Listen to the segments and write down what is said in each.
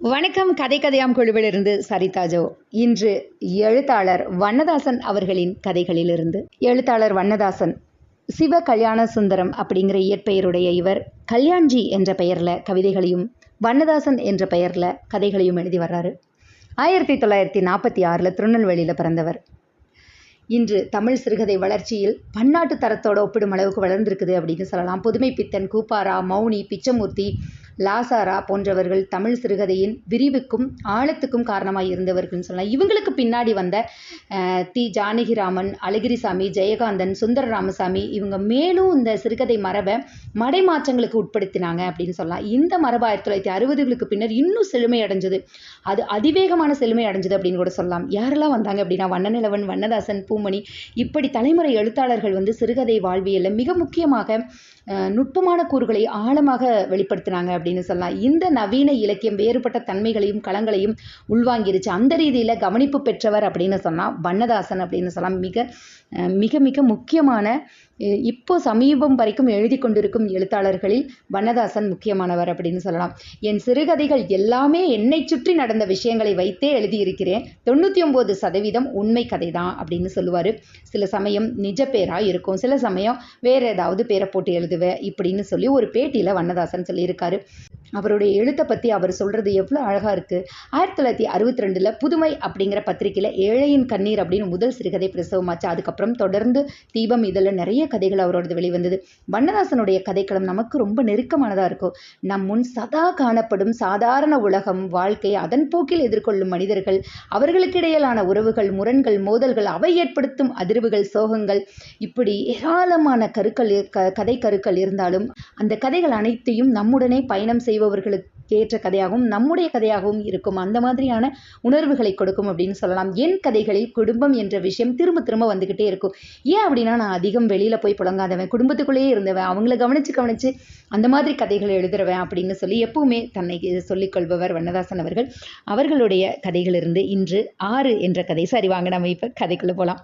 வணக்கம். கதை கதையாம் குழுவிலிருந்து சரிதா ஜோ. இன்று எழுத்தாளர் வண்ணதாசன் அவர்களின் கதைகளிலிருந்து. எழுத்தாளர் வண்ணதாசன் சிவ கல்யாண சுந்தரம் அப்படிங்கிற இயற்பெயருடைய இவர் கல்யாண்ஜி என்ற பெயரில் கவிதைகளையும் வண்ணதாசன் என்ற பெயரில் கதைகளையும் எழுதி வர்றாரு. 1946 திருநெல்வேலியில் பிறந்தவர். இன்று தமிழ் சிறுகதை வளர்ச்சியில் பன்னாட்டு தரத்தோட ஒப்பிடும் அளவுக்கு வளர்ந்திருக்குது அப்படின்னு சொல்லலாம். புதுமை பித்தன், கூப்பாரா, மௌனி, பிச்சமூர்த்தி, லாசாரா போன்றவர்கள் தமிழ் சிறுகதையின் விரிவுக்கும் ஆழத்துக்கும் காரணமாக இருந்தவர்கள்னு சொல்லலாம். இவங்களுக்கு பின்னாடி வந்த தி ஜானகிராமன், அழகிரிசாமி, ஜெயகாந்தன், சுந்தர ராமசாமி இவங்க மேலும் இந்த சிறுகதை மரபை மடைமாற்றங்களுக்கு உட்படுத்தினாங்க அப்படின்னு சொல்லலாம். இந்த மரபு 1960களுக்கு பின்னர் இன்னும் செழுமை அடைஞ்சது. அது அதிவேகமான செழுமை அடைஞ்சது அப்படின்னு கூட சொல்லலாம். யாரெல்லாம் வந்தாங்க அப்படின்னா வண்ணநிலவன், வண்ணதாசன், பூமணி இப்படி தலைமுறை எழுத்தாளர்கள் சிறுகதை வாழ்வியலில் மிக முக்கியமாக நுட்பமான கூறுகளை ஆழமாக வெளிப்படுத்தினாங்க அப்படின்னு சொல்லலாம். இந்த நவீன இலக்கியம் வேறுபட்ட தன்மைகளையும் களங்களையும் உள்வாங்கிருச்சு. அந்த ரீதியில் கவனிப்பு பெற்றவர் அப்படின்னு சொன்னால் வண்ணதாசன் அப்படின்னு சொல்லலாம். மிக மிக முக்கியமான இப்போ சமீபம் வரைக்கும் எழுதி கொண்டிருக்கும் எழுத்தாளர்களில் வண்ணதாசன் முக்கியமானவர் அப்படின்னு சொல்லலாம். என் சிறுகதைகள் எல்லாமே என்னை சுற்றி நடந்த விஷயங்களை வைத்தே எழுதியிருக்கிறேன். 99% உண்மை கதை தான் அப்படின்னு சொல்லுவார். சில சமயம் நிஜ பேராக இருக்கும், சில சமயம் வேறு ஏதாவது பேரை போட்டு எழுதுவேன் இப்படின்னு சொல்லி ஒரு பேட்டியில் வண்ணதாசன் சொல்லியிருக்காரு. அவருடைய எழுத்தை பற்றி அவர் சொல்கிறது எவ்வளோ அழகாக இருக்குது. 1962 புதுமை அப்படிங்கிற பத்திரிகையில் ஏழையின் கண்ணீர் அப்படின்னு முதல் சிறுகதை பிரசவமாச்சு. அதுக்கப்புறம் தொடர்ந்து தீபம் இதில் நிறைய கதைகள் அவரோடது வெளிவந்தது. வண்ணதாசனுடைய கதைக்களம் நமக்கு ரொம்ப நெருக்கமானதாக இருக்கும். நம் முன் சதா காணப்படும் சாதாரண உலகம், வாழ்க்கை, அதன் போக்கில் எதிர்கொள்ளும் மனிதர்கள், அவர்களுக்கிடையிலான உறவுகள், முரண்கள், மோதல்கள், அவை ஏற்படுத்தும் அதிர்வுகள், சோகங்கள், இப்படி ஏராளமான கதை கருக்கள் இருந்தாலும் அந்த கதைகள் அனைத்தையும் நம்முடனே பயணம் செய்பவர்களுக்கு ஏற்ற கதையாகவும் நம்முடைய கதையாகவும் இருக்கும். அந்த மாதிரியான உணர்வுகளை கொடுக்கும் அப்படின்னு சொல்லலாம். என் கதைகளில் குடும்பம் என்ற விஷயம் திரும்ப திரும்ப வந்துக்கிட்டே இருக்கும். ஏன் அப்படின்னா நான் அதிகம் வெளியில் போய் புழங்காதவன், குடும்பத்துக்குள்ளேயே இருந்தவன், அவங்கள கவனித்து அந்த மாதிரி கதைகளை எழுதுறவன் அப்படின்னு சொல்லி எப்பவுமே தன்னை சொல்லிக்கொள்பவர் வண்ணதாசன் அவர்கள். அவர்களுடைய கதைகளிலிருந்து இன்று 6 என்ற கதை. சரி வாங்க நம்ம இப்போ கதைக்குள்ளே போகலாம்.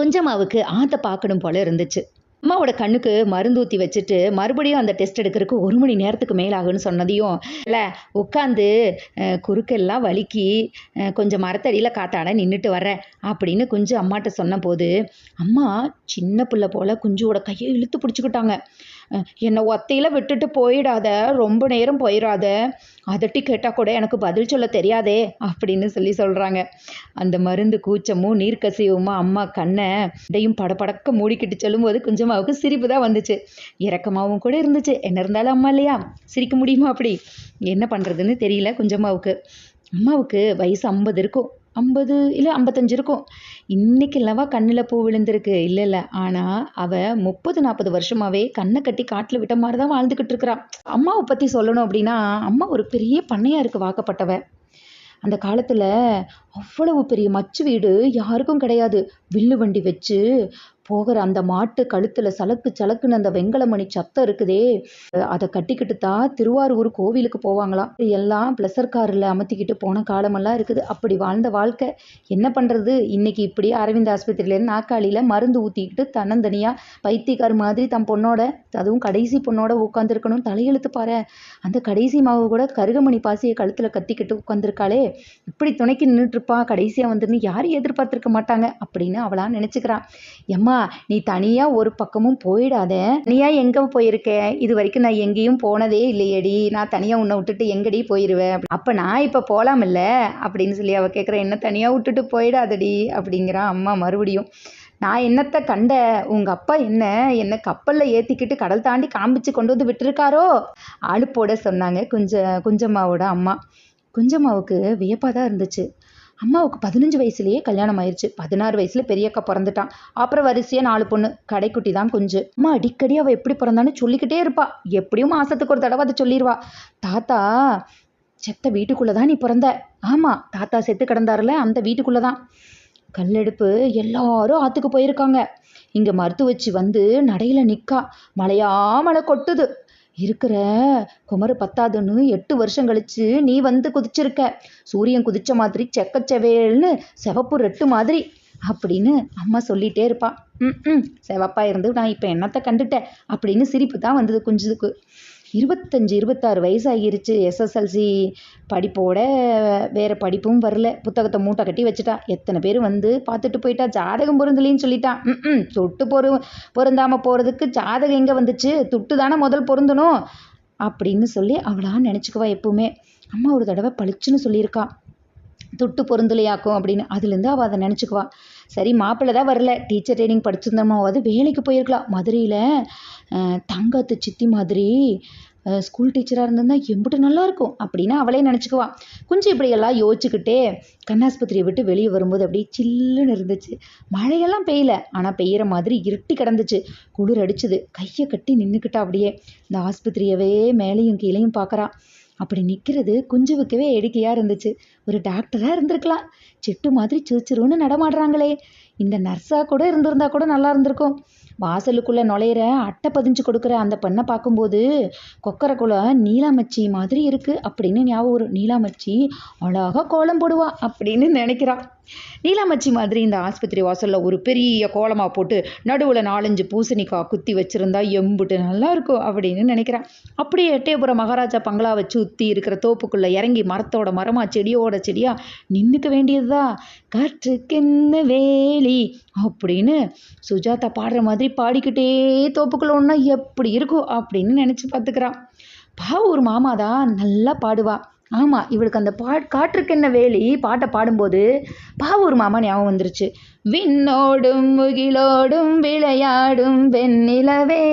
கொஞ்சமாவுக்கு ஆற்றை பார்க்கணும் போல இருந்துச்சு. அம்மாவோட கண்ணுக்கு மருந்து ஊற்றி வச்சுட்டு மறுபடியும் அந்த டெஸ்ட் எடுக்கிறதுக்கு 1 மணி நேரத்துக்கு மேலாகுன்னு சொன்னதையும் இல்லை உட்காந்து குறுக்கெல்லாம் வலிக்கி கொஞ்சம் மரத்தடியில் காத்தாட நின்றுட்டு வர்றேன் அப்படின்னு குஞ்சு அம்மாட்ட சொன்ன போது அம்மா சின்ன பிள்ளை போல் குஞ்சுவோட கையை இழுத்து பிடிச்சிக்கிட்டாங்க. என்னை ஒத்தையில் விட்டுட்டு போயிடாத, ரொம்ப நேரம் போயிடாத, அதட்டி கேட்டால் கூட எனக்கு பதில் சொல்ல தெரியாதே அப்படின்னு சொல்கிறாங்க. அந்த மருந்து கூச்சமும் நீர்க்கசிவுமா அம்மா கண்ணை இதையும் படப்படக்க மூடிக்கிட்டு சொல்லும்போது குஞ்சம்மாவுக்கு சிரிப்பு தான் வந்துச்சு. இறக்கமாகவும் கூட இருந்துச்சு. என்ன இருந்தாலும் அம்மா இல்லையா, சிரிக்க முடியுமா? அப்படி என்ன பண்ணுறதுன்னு தெரியல குஞ்சம்மாவுக்கு. அம்மாவுக்கு வயசு 50 இருக்கும், 50 இல்லை 55 இருக்கும். இன்னைக்கு இல்லவா கண்ணில் பூ விழுந்திருக்கு, இல்லை ஆனால் அவள் 30-40 வருஷமாகவே கண்ணை கட்டி காட்டில் விட்ட மாதிரி தான் வாழ்ந்துக்கிட்டு இருக்கிறான். அம்மாவை பற்றி சொல்லணும் அப்படின்னா அம்மா ஒரு பெரிய பண்ணையாருக்கு வாக்கப்பட்டவ. அந்த காலத்தில் அவ்வளவு பெரிய மச்சு வீடு யாருக்கும் கிடையாது. வில்லு வண்டி வச்சு போகிற அந்த மாட்டு கழுத்தில் சலக்குன்னு அந்த வெங்கலமணி சத்தம் இருக்குதே, அதை கட்டிக்கிட்டு தான் திருவாரூர் கோவிலுக்கு போவாங்களாம். எல்லாம் ப்ளஸர் காரில் அமர்த்திக்கிட்டு போன காலமெல்லாம் இருக்குது. அப்படி வாழ்ந்த வாழ்க்கை என்ன பண்ணுறது? இன்னைக்கு இப்படி அரவிந்த் ஆஸ்பத்திரியிலேருந்து நாக்காளியில் மருந்து ஊற்றிக்கிட்டு தன்னந்தனியாக பைத்தியக்கார் மாதிரி தன் பொண்ணோட, அதுவும் கடைசி பொண்ணோட உட்காந்துருக்கணும். தலையெழுத்து பாரு, அந்த கடைசி மாவு கூட கருகமணி பாசியை கழுத்தில் கத்திக்கிட்டு உட்காந்துருக்காளே, இப்படி துணைக்கு நின்றுட்டுருப்பா, கடைசியாக வந்துன்னு யாரும் எதிர்பார்த்துருக்க மாட்டாங்க அப்படின்னு அவளா நினச்சிக்கிறான். எம்மா நீ தனியாக ஒரு பக்கமும் போயிடாத, தனியாக எங்கே போயிருக்க? இது வரைக்கும் நான் எங்கேயும் போனதே இல்லையடி, நான் தனியாக உன்னை விட்டுட்டு எங்கடி போயிடுவேன்? அப்போ நான் இப்போ போகலாமில்ல அப்படின்னு சொல்லி அவள் கேட்குறேன். என்ன தனியாக விட்டுட்டு போயிடாதடி அப்படிங்கிறான் அம்மா மறுபடியும். நான் என்னத்தை கண்ட, உங்கள் அப்பா என்ன கப்பலில் ஏற்றிக்கிட்டு கடல் தாண்டி காமிச்சு கொண்டு வந்து விட்டுருக்காரோ அலுப்போட சொன்னாங்க குஞ்சம்மாவோட அம்மா. குஞ்சம்மாவுக்கு வியப்பாக தான் இருந்துச்சு. அம்மாவுக்கு 15 வயசுலேயே கல்யாணம் ஆயிடுச்சு. 16 வயசில் பெரியக்கா பிறந்துட்டான். அப்புறம் வரிசையாக 4 பொண்ணு, கடைக்குட்டி தான் குஞ்சு. அம்மா அடிக்கடி அவள் எப்படி பிறந்தான்னு சொல்லிக்கிட்டே இருப்பா. எப்படியும் மாதத்துக்கு ஒரு தடவை அதை சொல்லிடுவா. தாத்தா செத்த வீட்டுக்குள்ளே தான் நீ பிறந்த. ஆமாம், தாத்தா செத்து கிடந்தாருல அந்த வீட்டுக்குள்ளே தான். கல்லெடுப்பு எல்லாரும் ஆற்றுக்கு போயிருக்காங்க. இங்கே மருத்துவ வச்சு நடையில் நிற்கா. மழை கொட்டுது. இருக்கிற குமரு பத்தாதுன்னு 8 வருஷம் கழிச்சு நீ குதிச்சிருக்க. சூரியன் குதிச்ச மாதிரி செக்கச்செவேல்னு செவப்பு ரெட்டு மாதிரி அப்படின்னு அம்மா சொல்லிகிட்டே இருப்பாள். செவப்பாக இருந்து நான் இப்போ என்னத்தை கண்டுட்டேன் அப்படின்னு சிரிப்பு தான் வந்தது குஞ்சுக்கு. 25 26 வயசாகிருச்சு. SSLC படிப்போட வேறு படிப்பும் வரல. புத்தகத்தை மூட்டை கட்டி வச்சுட்டா. எத்தனை பேர் வந்து பார்த்துட்டு போயிட்டா. ஜாதகம் பொருந்தலின்னு சொல்லிட்டான். தொட்டு பொருந்தாமல் போகிறதுக்கு ஜாதகம் எங்கே வந்துச்சு? துட்டு தானே முதல் பொருந்தணும் அப்படின்னு சொல்லி அவளா நினச்சிக்குவா எப்பவுமே. அம்மா ஒரு தடவை பளிச்சுன்னு சொல்லியிருக்கா, துட்டு பொருந்தலையாக்கும் அப்படின்னு. அதுலேருந்து அவள் அதை நினச்சிக்குவா. சரி, மாப்பிள்ளை தான் வரல, டீச்சர் ட்ரைனிங் படிச்சிருந்தோமாவது வேலைக்கு போயிருக்கலாம். மதுரையில் தங்கத்து சித்தி மாதிரி ஸ்கூல் டீச்சராக இருந்திருந்தா எம்பிட்டு நல்லாயிருக்கும் அப்படின்னு அவளே நினச்சிக்குவா. கொஞ்சம் இப்படியெல்லாம் யோசிச்சுக்கிட்டே கண்ணாஸ்பத்திரியை விட்டு வெளியே வரும்போது அப்படியே சில்லுன்னு இருந்துச்சு. மழையெல்லாம் பெய்யல, ஆனால் பெய்கிற மாதிரி இருட்டி கிடந்துச்சு. குளிர் அடிச்சுது. கையை கட்டி நின்றுக்கிட்டா. அப்படியே இந்த ஆஸ்பத்திரியவே மேலேயும் கீழேயும் பார்க்குறா. அப்படி நிற்கிறது குஞ்சுவுக்கவே வேடிக்கையாக இருந்துச்சு. ஒரு டாக்டராக இருந்திருக்கலாம். சிட்டு மாதிரி சிறுச்சிருன்னு நடமாடுறாங்களே, இந்த நர்ஸாக கூட இருந்திருந்தா கூட நல்லா இருந்திருக்கும். வாசலுக்குள்ளே நுழையிற அட்டை பதிஞ்சு கொடுக்குற அந்த பெண்ணை பார்க்கும்போது கொக்கரைக்குள்ள நீலாமச்சி மாதிரி இருக்குது அப்படின்னு ஞாபகம் வரும். நீலாமச்சி அழகாக கோலம் போடுவா அப்படின்னு நினைக்கிறா. நீலாமச்சி மாதிரி இந்த ஆஸ்பத்திரி வாசலில் ஒரு பெரிய கோலமாக போட்டு நடுவில் 4-5 பூசணிக்காய் குத்தி வச்சுருந்தா எம்புட்டு நல்லா இருக்கும் அப்படின்னு நினைக்கிறான். அப்படியே எட்டயபுரம் மகாராஜா பங்களாவை சுற்றி இருக்கிற தோப்புக்குள்ளே இறங்கி மரத்தோட மரமாக செடியோட செடியாக நின்றுக்க வேண்டியதுதான். காற்றுக்கென்ன வேலி அப்படின்னு சுஜாதா பாடுற மாதிரி பாடிக்கிட்டே தோப்புக்குள்ள ஒன்றா எப்படி இருக்கும் அப்படின்னு நினச்சி பார்த்துக்கிறான். பாவூர் மாமாதான் நல்லா பாடுவா. ஆமாம், இவளுக்கு அந்த காற்றுக்கென்ன வேலி பாட்டை பாடும்போது பாவூர் மாமா ஞாபகம் வந்துருச்சு. விண்ணோடும் முகிலோடும் விளையாடும் வெண்ணிலவே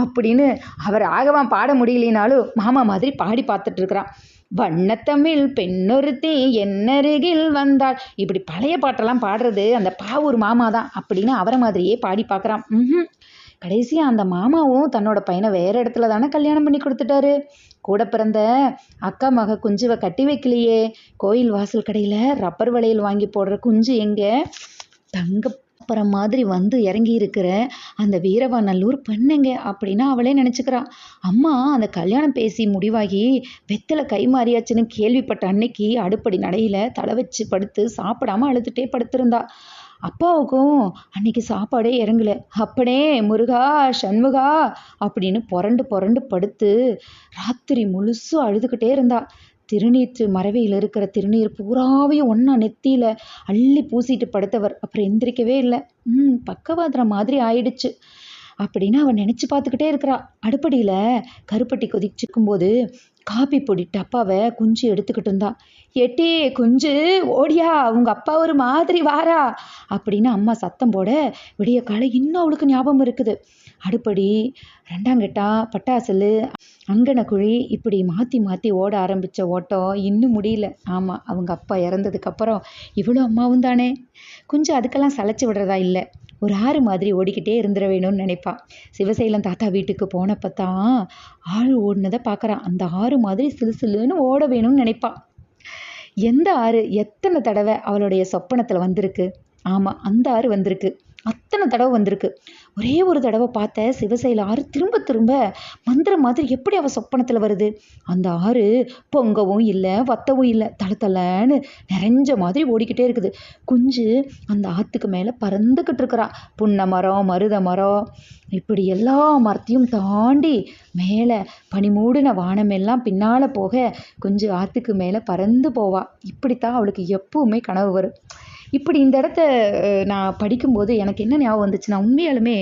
அப்படின்னு அவர் ஆகவான் பாட முடியலினாலும் மாமா மாதிரி பாடி பார்த்துட்டு இருக்கிறான். வண்ணத்தமிழ் பெண்ணொருத்தி என்னருகில் வந்தாள். இப்படி பழைய பாட்டெல்லாம் பாடுறது அந்த பாவூர் மாமா தான் அப்படின்னு அவரை மாதிரியே பாடி பார்க்குறான். கடைசியாக அந்த மாமாவும் தன்னோட பையனை வேறு இடத்துல தானே கல்யாணம் பண்ணி கொடுத்துட்டாரு. கூட பிறந்த அக்கா மக குஞ்சுவை கட்டி வைக்கலையே. கோயில் வாசல் கடையில் ரப்பர் வளையல் வாங்கி போடுற குஞ்சு எங்கே? தங்கப்புறம் மாதிரி வந்து இறங்கி இருக்கிற அந்த வீரவாநல்லூர் பெண்ணுங்க அப்படின்னு அவளே நினச்சிக்கிறான். அம்மா அந்த கல்யாணம் பேசி முடிவாகி வெத்தலை கை மாறியாச்சுன்னு கேள்விப்பட்ட அன்னைக்கு அடுப்படி நடையில் தலை வச்சு படுத்து சாப்பிடாம அழுதுகிட்டே படுத்திருந்தா. அப்பாவுக்கும் அன்னைக்கு சாப்பாடே இறங்கல. அப்பனே முருகா சண்முகா அப்படின்னு புரண்டு படுத்து ராத்திரி முழுசும் அழுதுகிட்டே இருந்தா. திருநீற்று மறைவையில் இருக்கிற திருநீர் பூராவையும் ஒன்றா நெத்தியில் அள்ளி பூசிட்டு படுத்தவர் அப்புறம் எந்திரிக்கவே இல்லை. பக்கவாதிர மாதிரி ஆயிடுச்சு அப்படின்னு அவன் நினச்சி பார்த்துக்கிட்டே இருக்கிறா. அடுப்படியில் கருப்பட்டி கொதிச்சிக்கும் போது காப்பி பொடி டப்பாவை குஞ்சு எடுத்துக்கிட்டு இருந்தா. ஏட்டி குஞ்சு ஓடியா, உங்கள் அப்பா ஒரு மாதிரி வாரா அப்படின்னு அம்மா சத்தம் போட விடிய காலை இன்னும் அவளுக்கு ஞாபகம் இருக்குது. அடுப்படி, 2ஆம் கெட்டா, பட்டாசல், அங்கனக்குழி இப்படி மாற்றி ஓட ஆரம்பித்த ஓட்டம் இன்னும் முடியல. ஆமாம், அவங்க அப்பா இறந்ததுக்கப்புறம் இவ்வளோ அம்மாவும் தானே. கொஞ்சம் அதுக்கெல்லாம் சளைச்சி விடுறதா இல்லை. ஒரு ஆறு மாதிரி ஓடிக்கிட்டே இருந்துட வேணும்னு நினைப்பான். சிவசைலம் தாத்தா வீட்டுக்கு போனப்போ தான் ஆறு ஓடினதை பார்க்குறான். அந்த ஆறு மாதிரி சிலுன்னு ஓட வேணும்னு நினைப்பான். எந்த ஆறு எத்தனை தடவை அவளுடைய சொப்பனத்தில் வந்திருக்கு? ஆமாம், அந்த ஆறு வந்திருக்கு. அத்தனை தடவை வந்திருக்கு. ஒரே ஒரு தடவை பார்த்த சிவசைல ஆறு திரும்ப மந்திரம் மாதிரி எப்படி அவள் சொப்பனத்தில் வருது? அந்த ஆறு பொங்கவும் இல்லை வத்தவும் இல்லை, தளன்னு நிறைஞ்ச மாதிரி ஓடிக்கிட்டே இருக்குது. குஞ்சு அந்த ஆற்றுக்கு மேலே பறந்துக்கிட்டு இருக்கிறா. புன்னை மரம், மருத மரம், இப்படி எல்லா மரத்தையும் தாண்டி மேலே பனிமூடின வானமெல்லாம் பின்னால் போக குஞ்சு ஆற்றுக்கு மேலே பறந்து போவா. இப்படித்தான் அவளுக்கு எப்பவுமே கனவு வரும். இப்படி இந்த இடத்த நான் படிக்கும்போது எனக்கு என்ன ஞாபகம் வந்துச்சுன்னா, உண்மையாலுமே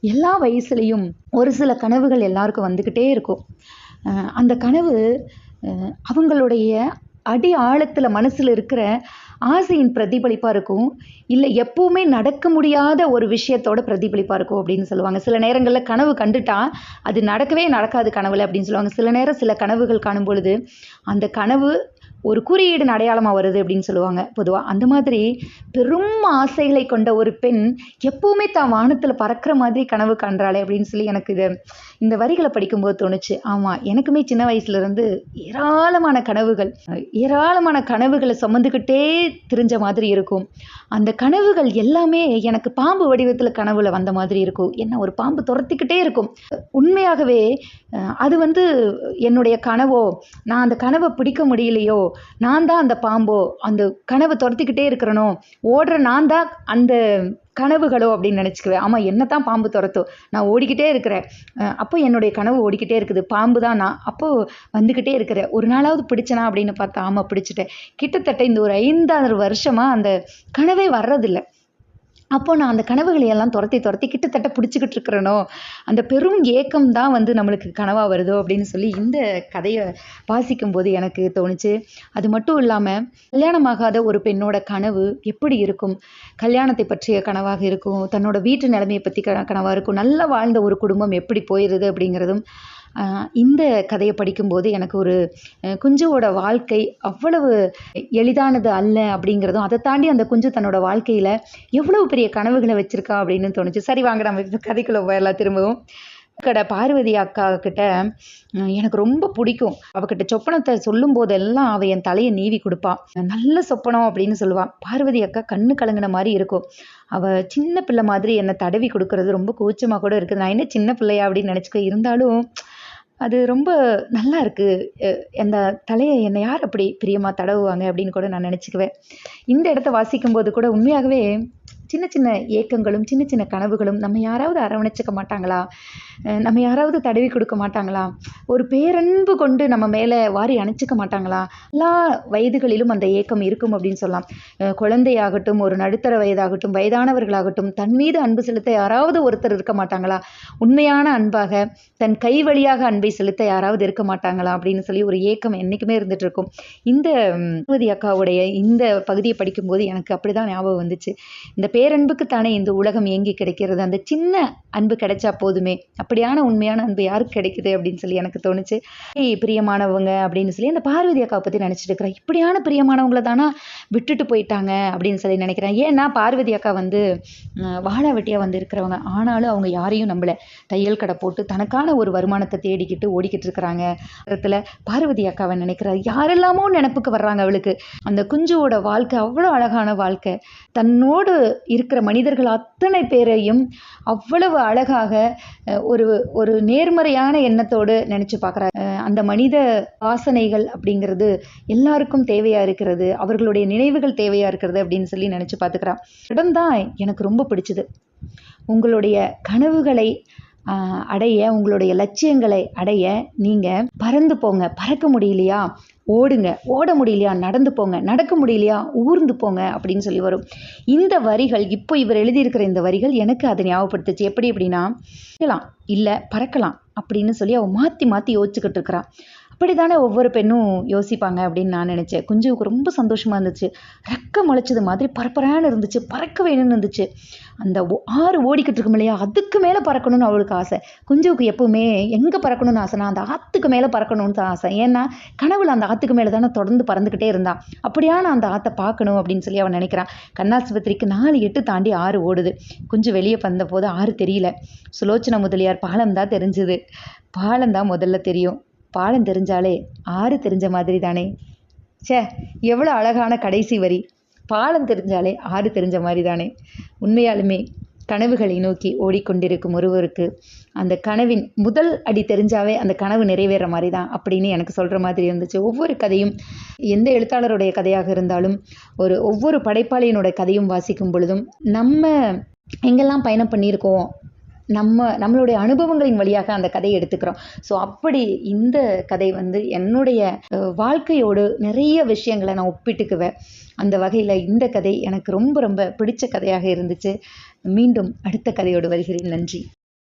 எல்லா வயசுலேயும் ஒரு சில கனவுகள் எல்லாருக்கும் வந்துக்கிட்டே இருக்கும். அந்த கனவு அவங்களுடைய அடி ஆழத்தில் மனசில் இருக்கிற ஆசையின் பிரதிபலிப்பாக இருக்கும், இல்லை எப்பவுமே நடக்க முடியாத ஒரு விஷயத்தோட பிரதிபலிப்பாக இருக்கும் அப்படின்னு சொல்லுவாங்க. சில நேரங்களில் கனவு கண்டுட்டா அது நடக்கவே நடக்காது கனவுல அப்படின்னு சொல்லுவாங்க. சில நேரம் சில கனவுகள் காணும் பொழுது அந்த கனவு ஒரு குறியீடு அடையாளமாக வருது அப்படின்னு சொல்லுவாங்க பொதுவாக. அந்த மாதிரி பெரும் ஆசைகளை கொண்ட ஒரு பெண் எப்பவுமே தான் வானத்தில் பறக்கிற மாதிரி கனவு காண்றாளே அப்படின்னு சொல்லி எனக்கு இந்த வரிகளை படிக்கும்போது தோணுச்சு. ஆமாம், எனக்குமே சின்ன வயசுலேருந்து ஏராளமான கனவுகளை சுமந்துக்கிட்டே திரிஞ்ச மாதிரி இருக்கும். அந்த கனவுகள் எல்லாமே எனக்கு பாம்பு வடிவத்தில் கனவுல வந்த மாதிரி இருக்கும். என்ன ஒரு பாம்பு துரத்திக்கிட்டே இருக்கும். உண்மையாகவே அது என்னுடைய கனவோ, நான் அந்த கனவை பிடிக்க முடியலையோ, நான் தான் அந்த பாம்போ, அந்த கனவை துரத்திக்கிட்டே இருக்கிறனோ, ஓடுற நான் தான் அந்த கனவுகளோ அப்படின்னு நினச்சிக்குவேன். ஆமாம், என்ன தான் பாம்பு துரத்தும், நான் ஓடிக்கிட்டே இருக்கிறேன். அப்போ என்னுடைய கனவு ஓடிக்கிட்டே இருக்குது, பாம்பு தான் நான் அப்போது வந்துக்கிட்டே இருக்கிறேன். ஒரு நாளாவது பிடிச்சனா அப்படின்னு பார்த்தா ஆமாம் பிடிச்சிட்டேன். கிட்டத்தட்ட இந்த ஒரு 5-6 வருஷமாக அந்த கனவே வர்றதில்லை. அப்போ நான் அந்த கனவுகளை எல்லாம் துரத்தி கிட்டத்தட்ட பிடிச்சிக்கிட்டு இருக்கிறேனோ, அந்த பெரும் ஏக்கம் தான் வந்து நம்மளுக்கு கனவா வருதோ அப்படின்னு சொல்லி இந்த கதையை வாசிக்கும்போது எனக்கு தோணுச்சு. அது மட்டும் இல்லாமல் கல்யாணமாகாத ஒரு பெண்ணோட கனவு எப்படி இருக்கும், கல்யாணத்தை பற்றிய கனவாக இருக்கும், தன்னோட வீட்டு நிலைமையை பற்றி கனவாக இருக்கும், நல்லா வாழ்ந்த ஒரு குடும்பம் எப்படி போயிடுது அப்படிங்கிறதும் இந்த கதையை படிக்கும்போது எனக்கு ஒரு குஞ்சுவோட வாழ்க்கை அவ்வளவு எளிதானது அல்ல அப்படிங்கிறதும், அதை தாண்டி அந்த குஞ்சு தன்னோட வாழ்க்கையில் எவ்வளவு பெரிய கனவுகளை வச்சுருக்கா அப்படின்னு தோணுச்சு. சரி வாங்க நம்ம இப்போ கதைக்குள்ளே போயிடலாம் திரும்பவும். கடை பார்வதி அக்கா கிட்ட எனக்கு ரொம்ப பிடிக்கும். அவகிட்ட சொப்பனத்தை சொல்லும் போதெல்லாம் அவள் என் தலையை நீவி கொடுப்பாள். நல்ல சொப்பனம் அப்படின்னு சொல்லுவாள். பார்வதி அக்கா கண்ணு கலங்கின மாதிரி இருக்கும். அவள் சின்ன பிள்ளை மாதிரி என்னை தடவி கொடுக்கறது ரொம்ப கூச்சமாக கூட இருக்குது. நான் என்ன சின்ன பிள்ளையா அப்படின்னு நினச்சிக்க, இருந்தாலும் அது ரொம்ப நல்லா இருக்குது. அந்த தலையை என்னை யார் அப்படி பிரியமாக தடவுவாங்க அப்படின்னு கூட நான் நினச்சிக்குவேன். இந்த இடத்த வாசிக்கும்போது கூட உண்மையாகவே சின்ன சின்ன ஏக்கங்களும் சின்ன சின்ன கனவுகளும் நம்ம யாராவது அரவணைச்சிக்க மாட்டாங்களா, நம்ம யாராவது தடவி கொடுக்க மாட்டாங்களா, ஒரு பேரன்பு கொண்டு நம்ம மேலே வாரி அணைச்சிக்க மாட்டாங்களா. எல்லா வயதுகளிலும் அந்த ஏக்கம் இருக்கும் அப்படின்னு சொல்லலாம். குழந்தையாகட்டும், ஒரு நடுத்தர வயதாகட்டும், வயதானவர்களாகட்டும், தன் மீது அன்பு செலுத்த யாராவது ஒருத்தர் இருக்க மாட்டாங்களா, உண்மையான அன்பாக தன் கை வழியாக அன்பை செலுத்த யாராவது இருக்க மாட்டாங்களா அப்படின்னு சொல்லி ஒரு ஏக்கம் என்றைக்குமே இருந்துட்டு இருக்கும். இந்த பார்வதி அக்காவுடைய இந்த பகுதியை படிக்கும்போது எனக்கு அப்படிதான் ஞாபகம் வந்துச்சு. இந்த பேரன்புக்குத்தானே இந்த உலகம் இயங்கி கிடைக்கிறது, அந்த சின்ன அன்பு கிடைச்சா போதுமே, அப்படியான உண்மையான அன்பு யாருக்கு கிடைக்குது அப்படின்னு சொல்லி எனக்கு தோணுச்சு. பிரியமானவங்க அப்படின்னு சொல்லி அந்த பார்வதி அக்காவை பற்றி நினச்சிட்டு இருக்கிறேன். இப்படியான பிரியமானவங்கள தானா விட்டுட்டு போயிட்டாங்க அப்படின்னு சொல்லி நினைக்கிறேன். ஏன்னா பார்வதி அக்கா வந்து வாழா வெட்டியாக வந்து இருக்கிறவங்க, ஆனாலும் அவங்க யாரையும் நம்பலை. தையல் கடை போட்டு தனக்கான ஒரு வருமானத்தை தேடிக்கிட்டு ஓடிக்கிட்டு இருக்கிறாங்க. இடத்துல பார்வதி அக்காவை நினைக்கிறார். யாரெல்லாமோ நினப்புக்கு வர்றாங்க அவளுக்கு. அந்த குஞ்சுவோட வாழ்க்கை அவ்வளோ அழகான வாழ்க்கை. தன்னோடு இருக்கிற மனிதர்கள் அத்தனை பேரையும் அவ்வளவு அழகாக ஒரு ஒரு நேர்மறையான எண்ணத்தோடு நினச்சி பார்க்குறாரு. அந்த மனித வாசனைகள் அப்படிங்கிறது எல்லாருக்கும் தேவையாக இருக்கிறது, அவர்களுடைய நினைவுகள் தேவையாக இருக்கிறது அப்படின்னு சொல்லி நினச்சி பார்த்துக்கிறான். இடம்தான் எனக்கு ரொம்ப பிடிச்சது. உங்களுடைய கனவுகளை அடைய, உங்களுடைய லட்சியங்களை அடைய நீங்கள் பறந்து போங்க. பறக்க முடியலையா ஓடுங்க, ஓட முடியலையா நடந்து போங்க, நடக்க முடியலையா ஊர்ந்து போங்க அப்படின்னு சொல்லி வரும். இந்த வரிகள் இப்போ இவர் எழுதியிருக்கிற இந்த வரிகள் எனக்கு அதை ஞாபகப்படுத்துச்சு. எப்படி அப்படின்னா, இல்லை பறக்கலாம் அப்படின்னு சொல்லி அவள் மாற்றி மாற்றி யோசிச்சுக்கிட்டு இருக்கிறான். அப்படி தானே ஒவ்வொரு பெண்ணும் யோசிப்பாங்க அப்படின்னு நான் நினச்சேன். குஞ்சுவுக்கு ரொம்ப சந்தோஷமாக இருந்துச்சு. ரெக்க முளைச்சது மாதிரி பரப்பரான்னு இருந்துச்சு, பறக்க வேணும்னு இருந்துச்சு. அந்த ஆறு ஓடிக்கிட்டு இருக்கும் இல்லையா, அதுக்கு மேலே பறக்கணும்னு அவளுக்கு ஆசை. குஞ்சுவுக்கு எப்பவுமே எங்கே பறக்கணும்னு ஆசைனா அந்த ஆற்றுக்கு மேலே பறக்கணும்னு தான் ஆசை. ஏன்னா கனவுல அந்த ஆற்றுக்கு மேலே தானே தொடர்ந்து பறந்துக்கிட்டே இருந்தான். அப்படியான அந்த ஆற்றை பார்க்கணும் அப்படின்னு சொல்லி அவன் நினைக்கிறான். கண்ணாஸ்பத்திரிக்கு 4-8 தாண்டி ஆறு ஓடுது. குஞ்சு வெளியே வந்த போது ஆறு தெரியல. சுலோச்சன முதலியார் பாலம் தான் தெரிஞ்சுது. பாலம் தான் முதல்ல தெரியும். பாலம் தெரிஞ்சாலே ஆறு தெரிஞ்ச மாதிரி தானே. எவ்வளோ அழகான கடைசி வரி. பாலம் தெரிஞ்சாலே ஆறு தெரிஞ்ச மாதிரி தானே. உண்மையாலுமே கனவுகளை நோக்கி ஓடிக்கொண்டிருக்கும் ஒருவருக்கு அந்த கனவின் முதல் அடி தெரிஞ்சாவே அந்த கனவு நிறைவேற மாதிரி தான் அப்படின்னு எனக்கு சொல்கிற மாதிரி இருந்துச்சு. ஒவ்வொரு கதையும் எந்த எழுத்தாளருடைய கதையாக இருந்தாலும் ஒவ்வொரு படைப்பாளியினுடைய கதையும் வாசிக்கும் பொழுதும் நம்ம எங்கெல்லாம் பயணம் பண்ணியிருக்கோம், நம்மளுடைய அனுபவங்களின் வழியாக அந்த கதையை எடுத்துக்கிறோம். ஸோ அப்படி இந்த கதை வந்து என்னுடைய வாழ்க்கையோடு நிறைய விஷயங்களை நான் ஒப்பிட்டுக்குவேன். அந்த வகையில் இந்த கதை எனக்கு ரொம்ப ரொம்ப பிடிச்ச கதையாக இருந்துச்சு. மீண்டும் அடுத்த கதையோடு வருகிறேன். நன்றி.